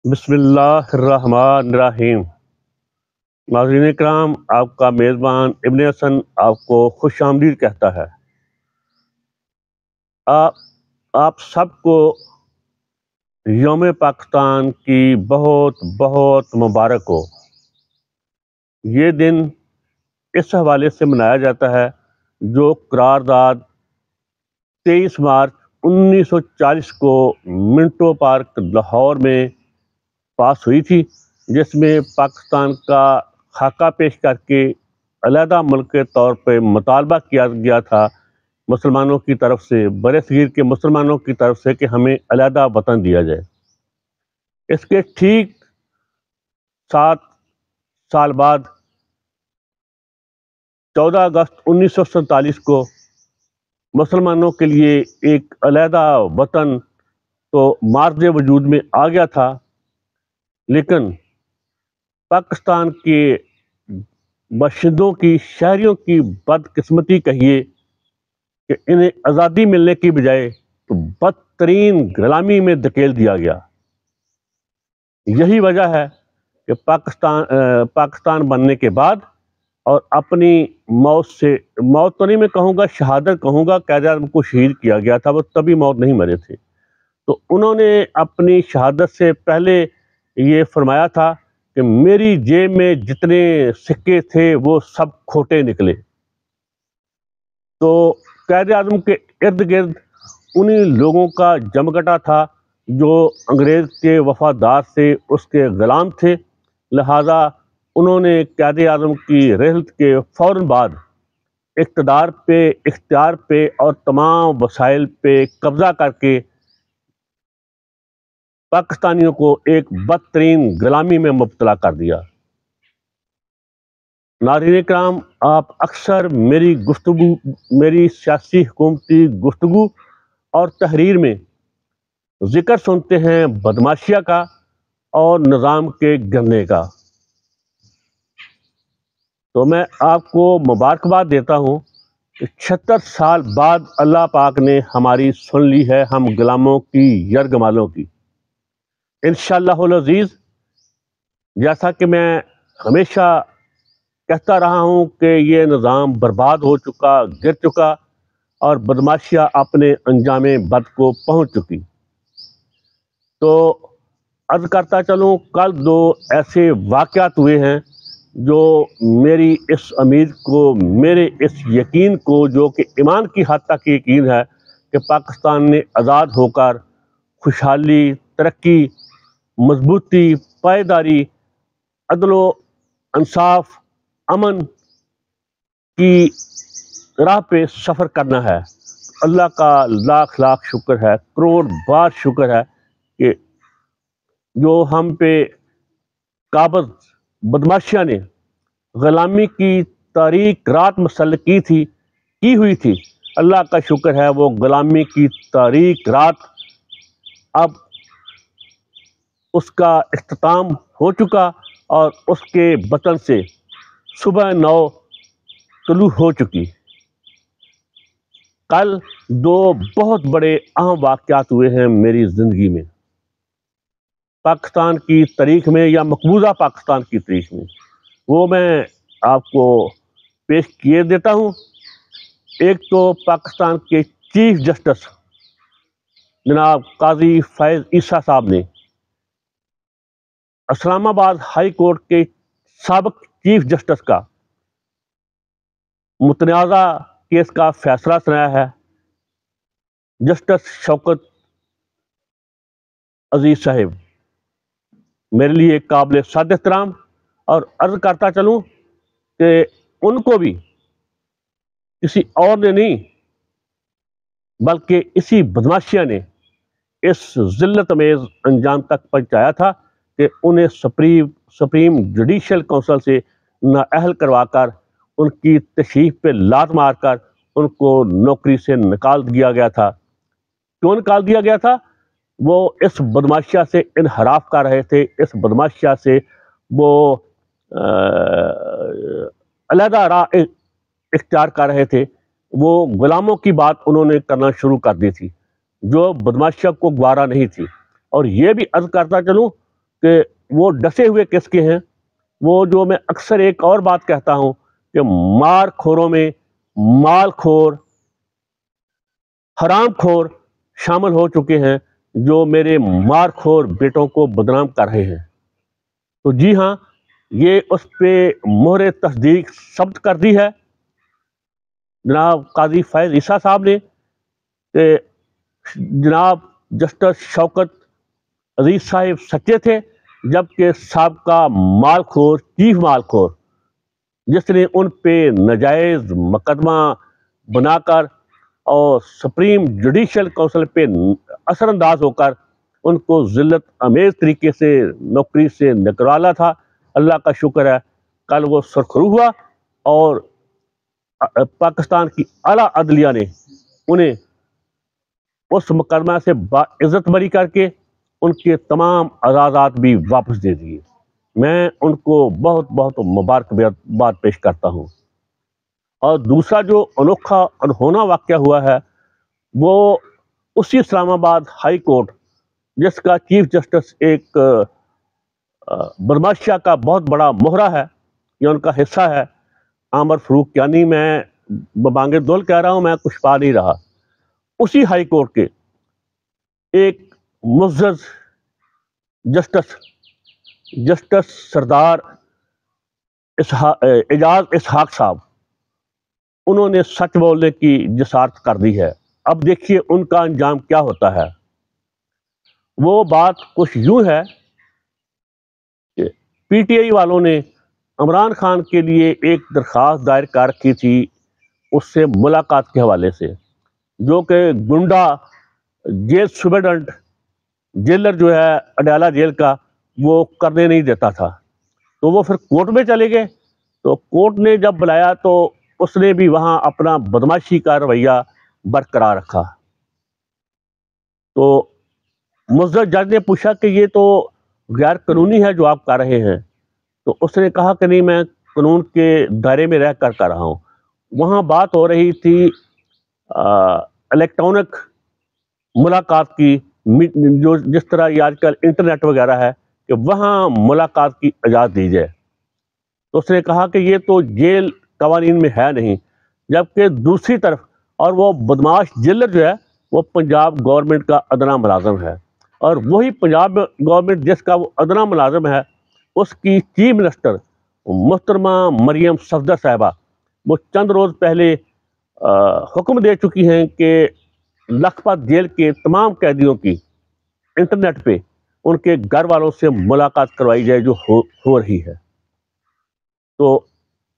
بسم اللہ الرحمن الرحیم۔ ناظرین کرام، آپ کا میزبان ابن حسن آپ کو خوش آمدید کہتا ہے۔ آپ آپ سب کو یوم پاکستان کی بہت بہت مبارک ہو۔ یہ دن اس حوالے سے منایا جاتا ہے جو قرارداد 23 مارچ 1940 کو منٹو پارک لاہور میں پاس ہوئی تھی، جس میں پاکستان کا خاکہ پیش کر کے علیحدہ ملک کے طور پہ مطالبہ کیا گیا تھا مسلمانوں کی طرف سے، بر صغیر کے مسلمانوں کی طرف سے، کہ ہمیں علیحدہ وطن دیا جائے۔ اس کے ٹھیک 7 سال بعد 14 اگست 1947 کو مسلمانوں کے لیے ایک علیحدہ وطن تو مارز وجود میں آ گیا تھا، لیکن پاکستان کے باشندوں کی، شہریوں کی بدقسمتی کہیے کہ انہیں آزادی ملنے کی بجائے تو بدترین غلامی میں دھکیل دیا گیا۔ یہی وجہ ہے کہ پاکستان بننے کے بعد اور اپنی موت تو نہیں میں کہوں گا، شہادت کہوں گا، قائد اعظم کو شہید کیا گیا تھا، وہ تبھی موت نہیں مرے تھے، تو انہوں نے اپنی شہادت سے پہلے یہ فرمایا تھا کہ میری جیب میں جتنے سکے تھے وہ سب کھوٹے نکلے۔ تو قائد اعظم کے ارد گرد انہی لوگوں کا جمگٹا تھا جو انگریز کے وفادار سے اس کے غلام تھے، لہٰذا انہوں نے قائد اعظم کی رحلت کے فوراً بعد اقتدار پہ، اختیار پہ اور تمام وسائل پہ قبضہ کر کے پاکستانیوں کو ایک بدترین غلامی میں مبتلا کر دیا۔ ناظرین کرام، آپ اکثر میری سیاسی حکومتی گفتگو اور تحریر میں ذکر سنتے ہیں بدماشیہ کا اور نظام کے گرنے کا، تو میں آپ کو مبارکباد دیتا ہوں کہ 76 سال بعد اللہ پاک نے ہماری سن لی ہے، ہم غلاموں کی یرغمالوں کی۔ انشاءاللہ العزیز، جیسا کہ میں ہمیشہ کہتا رہا ہوں کہ یہ نظام برباد ہو چکا، گر چکا، اور بدماشیہ اپنے انجام بد کو پہنچ چکی۔ تو عرض کرتا چلوں، کل 2 ایسے واقعات ہوئے ہیں جو میری اس امید کو، میرے اس یقین کو، جو کہ ایمان کی حد تک یقین ہے کہ پاکستان نے آزاد ہو کر خوشحالی، ترقی، مضبوطی، پائیداری، عدل و انصاف، امن کی راہ پہ سفر کرنا ہے۔ اللہ کا لاکھ لاکھ شکر ہے، کروڑ بار شکر ہے کہ جو ہم پہ قابض بدماشیہ نے غلامی کی تاریک رات مسلط کی ہوئی تھی، اللہ کا شکر ہے وہ غلامی کی تاریک رات اب اس کا اختتام ہو چکا اور اس کے بطن سے صبح 9 طلوع ہو چکی۔ کل 2 بہت بڑے اہم واقعات ہوئے ہیں میری زندگی میں، پاکستان کی تاریخ میں یا مقبوضہ پاکستان کی تاریخ میں، وہ میں آپ کو پیش کیے دیتا ہوں۔ ایک تو پاکستان کے چیف جسٹس جناب قاضی فیض عیسیٰ صاحب نے اسلام آباد ہائی کورٹ کے سابق چیف جسٹس کا متنازع کیس کا فیصلہ سنایا ہے۔ جسٹس شوکت عزیز صاحب میرے لیے قابل صد احترام، اور عرض کرتا چلوں کہ ان کو بھی کسی اور نے نہیں بلکہ اسی بدماشیہ نے اس ذلت امیز انجام تک پہنچایا تھا کہ انہیں سپریم جوڈیشل کونسل سے نااہل کروا کر ان کی تشریف پہ لات مار کر ان کو نوکری سے نکال دیا گیا تھا۔ کیوں نکال دیا گیا تھا؟ وہ اس بدماشیہ سے انحراف کر رہے تھے، اس بدماشیہ سے وہ علیحدہ راہ اختیار کر رہے تھے، وہ غلاموں کی بات انہوں نے کرنا شروع کر دی تھی جو بدماشیہ کو گوارا نہیں تھی۔ اور یہ بھی عرض کرتا چلوں کہ وہ ڈسے ہوئے کس کے ہیں. وہ جو میں اکثر ایک اور بات کہتا ہوں کہ مار خوروں میں مال خور، حرام خور شامل ہو چکے ہیں جو میرے مار خور بیٹوں کو بدنام کر رہے ہیں. تو جی ہاں، یہ اس پہ مہر تصدیق ثبت کر دی ہے جناب قاضی فیض عیسیٰ صاحب نے کہ جناب جسٹس شوکت عزیز صاحب سچے تھے، جبکہ سابقہ مال خور، چیف مال خور، جس نے ان پہ ناجائز مقدمہ بنا کر اور سپریم جوڈیشل کونسل پہ اثر انداز ہو کر ان کو ذلت امیز طریقے سے نوکری سے نکالا تھا، اللہ کا شکر ہے کل وہ سرخرو ہوا اور پاکستان کی اعلیٰ عدلیہ نے انہیں اس مقدمہ سے باعزت بری کر کے ان کے تمام اعزازات بھی واپس دے دیے. میں ان کو بہت بہت مبارکباد پیش کرتا ہوں. اور دوسرا جو انوکھا انہونا واقعہ ہوا ہے وہ اسی اسلام آباد ہائی کورٹ، جس کا چیف جسٹس ایک برماشیا کا بہت بڑا مہرہ ہے یا ان کا حصہ ہے، عامر فروخ کیانی. میں ببانگ دول کہہ رہا ہوں، میں کچھ پا نہیں رہا. اسی ہائی کورٹ کے ایک معزز جسٹس سردار اعجاز اسحاق صاحب، انہوں نے سچ بولنے کی جسارت کر دی ہے. اب دیکھیے ان کا انجام کیا ہوتا ہے. وہ بات کچھ یوں ہے کہ پی ٹی آئی والوں نے عمران خان کے لیے ایک درخواست دائر کر رکھی تھی اس سے ملاقات کے حوالے سے، جو کہ گنڈا جیل سپرڈنٹ جیلر جو ہے اڈیالہ جیل کا، وہ کرنے نہیں دیتا تھا. تو وہ پھر کورٹ میں چلے گئے. تو کورٹ نے جب بلایا تو اس نے بھی وہاں اپنا بدماشی کا رویہ برقرار رکھا. تو معزز جج نے پوچھا کہ یہ تو غیر قانونی ہے جو آپ کر رہے ہیں. تو اس نے کہا کہ نہیں، میں قانون کے دائرے میں رہ کر رہا ہوں. وہاں بات ہو رہی تھی الیکٹرانک ملاقات کی، جو جس طرح یہ آج کل انٹرنیٹ وغیرہ ہے کہ وہاں ملاقات کی اجازت دی جائے. تو اس نے کہا کہ یہ تو جیل قوانین میں ہے نہیں، جبکہ دوسری طرف اور وہ بدماش جیلر جو ہے وہ پنجاب گورنمنٹ کا ادنا ملازم ہے، اور وہی پنجاب گورنمنٹ جس کا وہ ادنا ملازم ہے اس کی چیف منسٹر محترمہ مریم صفدر صاحبہ وہ چند روز پہلے حکم دے چکی ہیں کہ لکھپت جیل کے تمام قیدیوں کی انٹرنیٹ پہ ان کے گھر والوں سے ملاقات کروائی جائے جو ہو رہی ہے. تو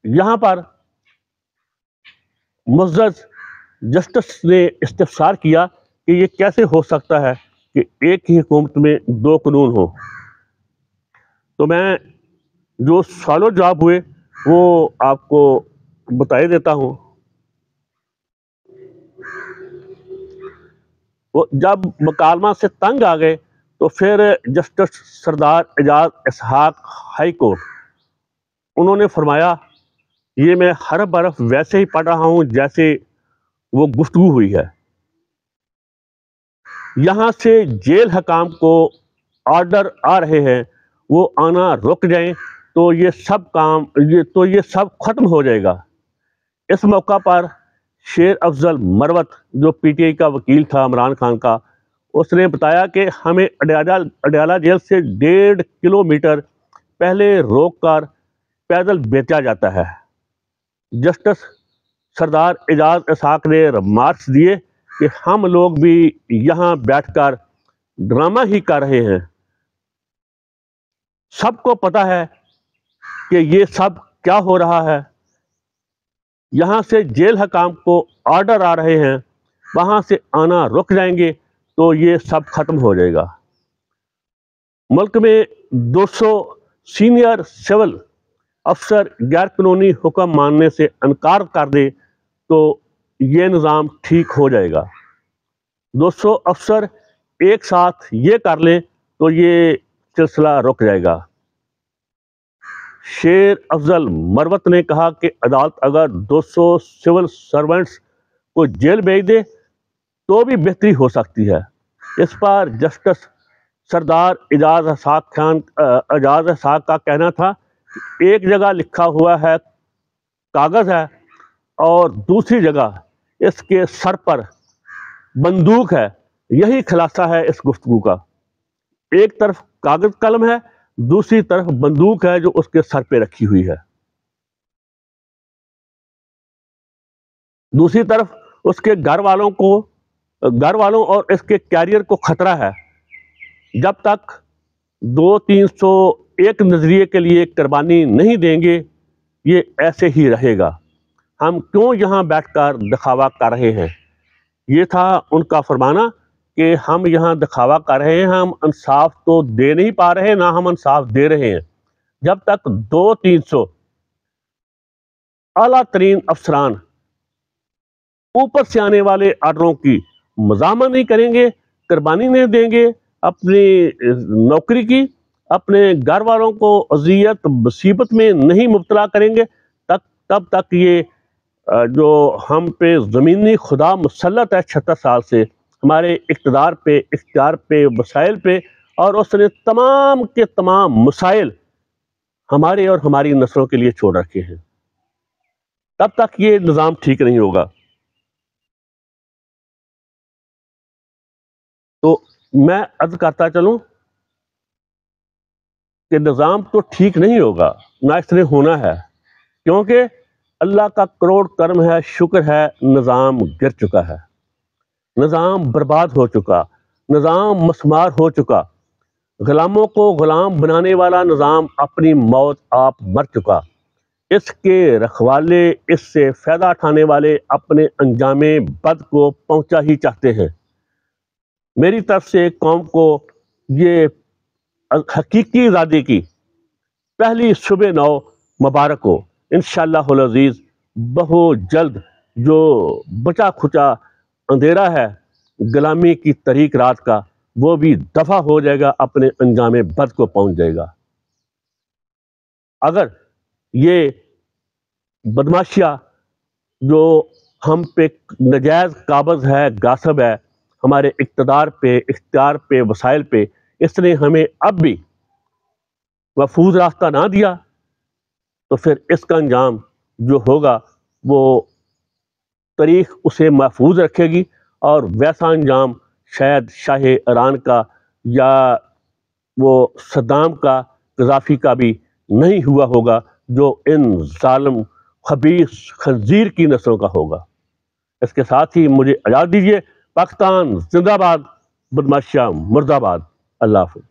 یہاں پر معزز جسٹس نے استفسار کیا کہ یہ کیسے ہو سکتا ہے کہ ایک ہی حکومت میں دو قانون ہوں. تو میں جو سوال و جواب ہوئے وہ آپ کو بتائے دیتا ہوں. وہ جب مکالمہ سے تنگ آ گئے تو پھر جسٹس سردار اعجاز اسحاق ہائی کورٹ، انہوں نے فرمایا یہ میں حرف برف ویسے ہی پڑھ رہا ہوں جیسے وہ گفتگو ہوئی ہے. یہاں سے جیل حکام کو آرڈر آ رہے ہیں وہ آنا رک جائیں تو یہ سب ختم ہو جائے گا. اس موقع پر شیر افضل مروت جو پی ٹی آئی کا وکیل تھا عمران خان کا، اس نے بتایا کہ ہمیں اڈیالہ جیل سے 1.5 کلومیٹر پہلے روک کر پیدل بیچا جاتا ہے. جسٹس سردار اعجاز اسحاق نے ریمارکس دیے کہ ہم لوگ بھی یہاں بیٹھ کر ڈرامہ ہی کر رہے ہیں. سب کو پتہ ہے کہ یہ سب کیا ہو رہا ہے. یہاں سے جیل حکام کو آرڈر آ رہے ہیں، وہاں سے آنا رک جائیں گے تو یہ سب ختم ہو جائے گا. ملک میں 200 سینئر سول افسر غیر قانونی حکم ماننے سے انکار کر دے تو یہ نظام ٹھیک ہو جائے گا. 200 افسر ایک ساتھ یہ کر لیں تو یہ سلسلہ رک جائے گا. شیر افضل مروت نے کہا کہ عدالت اگر 200 سول سرونٹس کو جیل بھیج دے تو بھی بہتری ہو سکتی ہے. اس پر جسٹس سردار اعجاز احساق کا کہنا تھا کہ ایک جگہ لکھا ہوا ہے کاغذ ہے اور دوسری جگہ اس کے سر پر بندوق ہے. یہی خلاصہ ہے اس گفتگو کا. ایک طرف کاغذ قلم ہے، دوسری طرف بندوق ہے جو اس کے سر پہ رکھی ہوئی ہے. دوسری طرف اس کے گھر والوں اور اس کے کیریئر کو خطرہ ہے. جب تک 200-301 نظریے کے لیے قربانی نہیں دیں گے یہ ایسے ہی رہے گا. ہم کیوں یہاں بیٹھ کر دکھاوا کر رہے ہیں؟ یہ تھا ان کا فرمانا کہ ہم یہاں دکھاوا کر رہے ہیں، ہم انصاف تو دے نہیں پا رہے، نہ ہم انصاف دے رہے ہیں. جب تک 200-300 اعلیٰ ترین افسران اوپر سے آنے والے آرڈروں کی مزاحمت نہیں کریں گے، قربانی نہیں دیں گے اپنی نوکری کی، اپنے گھر والوں کو اذیت مصیبت میں نہیں مبتلا کریں گے، تب تک یہ جو ہم پہ زمینی خدا مسلط ہے 76 سال سے ہمارے اقتدار پہ، اختیار پہ، وسائل پہ، اور اس نے تمام کے تمام مسائل ہمارے اور ہماری نسلوں کے لیے چھوڑ رکھے ہیں، تب تک یہ نظام ٹھیک نہیں ہوگا. تو میں عرض کرتا چلوں کہ نظام تو ٹھیک نہیں ہوگا، نہ اس نے ہونا ہے، کیونکہ اللہ کا کروڑ کرم ہے، شکر ہے، نظام گر چکا ہے، نظام برباد ہو چکا، نظام مسمار ہو چکا، غلاموں کو غلام بنانے والا نظام اپنی موت آپ مر چکا. اس کے رکھوالے، اس سے فائدہ اٹھانے والے اپنے انجام بد کو پہنچا ہی چاہتے ہیں. میری طرف سے قوم کو یہ حقیقی آزادی کی پہلی صبح نو مبارک ہو. انشاءاللہ العزیز بہت جلد جو بچا کھچا اندھیرا ہے غلامی کی طریق رات کا، وہ بھی دفع ہو جائے گا، اپنے انجام بد کو پہنچ جائے گا. اگر یہ بدماشیہ جو ہم پہ نجائز قابض ہے، غاصب ہے ہمارے اقتدار پہ، اختیار پہ، وسائل پہ، اس نے ہمیں اب بھی محفوظ راستہ نہ دیا، تو پھر اس کا انجام جو ہوگا وہ تاریخ اسے محفوظ رکھے گی، اور ویسا انجام شاید شاہ ایران کا یا وہ صدام کا، قذافی کا بھی نہیں ہوا ہوگا جو ان ظالم خبیث خنزیر کی نسلوں کا ہوگا. اس کے ساتھ ہی مجھے اجازت دیجیے. پاکستان زندہ باد، بدماشیہ مردہ باد. اللہ حافظ.